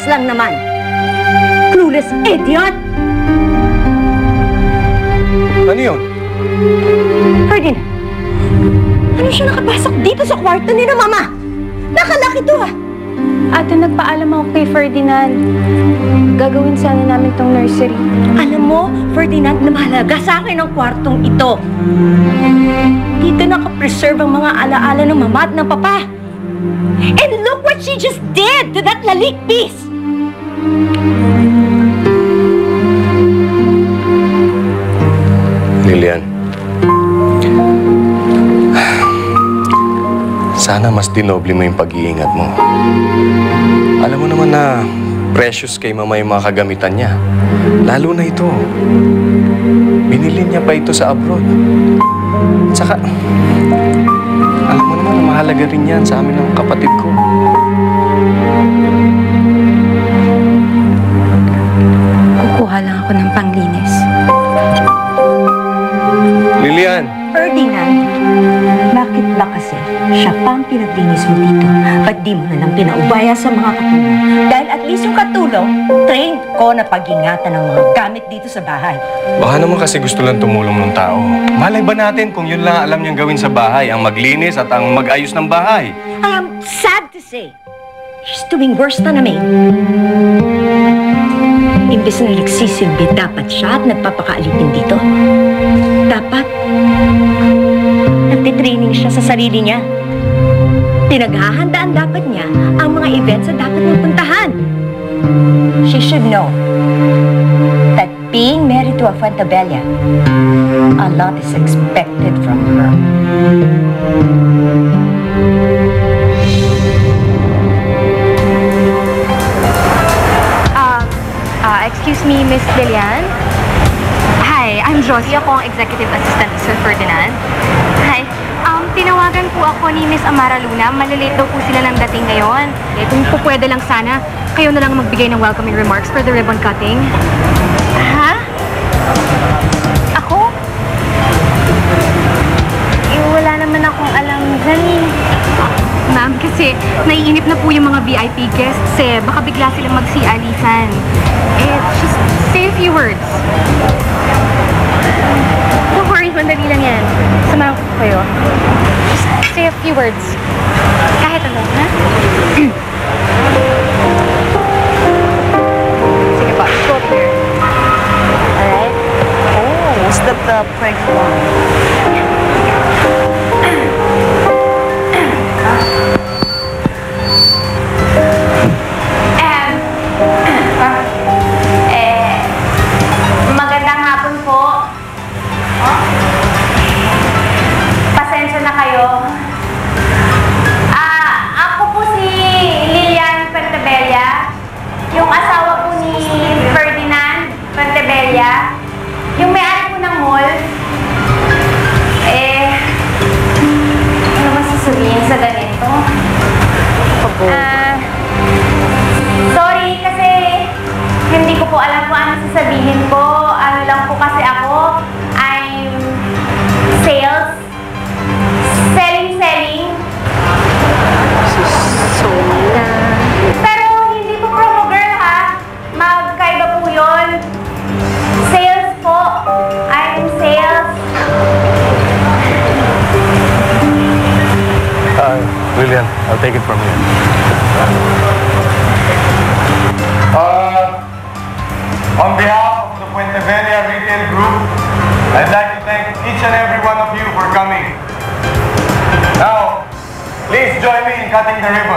Bastos lang naman! Clueless idiot! Ano yun? Ferdinand, ano siya nakapasok dito sa kwarto ni na Mama? Nakalaki to ah! Ate, nagpaalam ako kay Ferdinand. Gagawin sana namin tong nursery. Alam mo, Ferdinand, na mahalaga sa akin ang kwartong ito. Dito nakapreserve ang mga alaala ng Mama at ng Papa. And look what she just did to that lalik piece! Lilian, sana mas dinoble mo yung pag-iingat mo. Alam mo naman na precious kay Mama yung mga kagamitan niya. Lalo na ito. Binili niya pa ito sa abroad. At saka, alam mo naman na mahalaga rin yan sa amin ng kapatid ko. Kukuha lang ako ng panglinis. Lilian! Ferdinand, bakit ba kasi siya pa ang pinaglinis mo dito? Ba't di mo na lang pinaubaya sa mga katulong? Dahil at least yung katulong, trained ko na pag-ingatan ng mga gamit dito sa bahay. Baka naman kasi gusto lang tumulong ng tao. Malay ba natin kung yun lang alam niyang gawin sa bahay, ang maglinis at ang mag-ayos ng bahay? I am sad to say, she's doing worse than me. Imbes na nagsisilbi, dapat siya at nagpapakaalitin dito. Dapat, nagtitraining siya sa sarili niya. Pinaghahandaan dapat niya ang mga events na dapat niyang puntahan. She should know that being married to a Fuentabella, a lot is expected from her. Excuse me, Miss Lilian? Hi, I'm Josie. Ako ang executive assistant ni Sir Ferdinand. Hi. Tinawagan po ako ni Miss Amara Luna. Malilate daw po sila ng dating ngayon. Kung po pwede lang sana, kayo na lang magbigay ng welcoming remarks for the ribbon cutting. Ha? Ako? Wala naman akong alam dyan eh. Ma'am, kasi naiinip na po yung mga VIP guests eh. Baka bigla silang magsialisan. Just say a few words. Don't worry, mandali lang yan. Samahan ko kayo. Just say a few words. Kahit ano, ha? Sige pa, go up here. Alright? Oh, is that the prank one? Magandang hapon po. Pasensya na kayo. Ako po si Lilian Fuentabella, yung asawa po ni Ferdinand Fuentabella, yung may-ari po ng mall. Ano ba sasabihin sa ganito? Sorry kasi hindi ko po alam kung ano sasabihin ko. Ano lang po kasi ako, I'm sales. Selling. Pero hindi po promo girl ha. Magkaiba po yun. Sales po. I'm sales. Lilian, I'll take it from here. On behalf of the Fuentabella Retail Group, I'd like to thank each and every one of you for coming. Now, please join me in cutting the ribbon.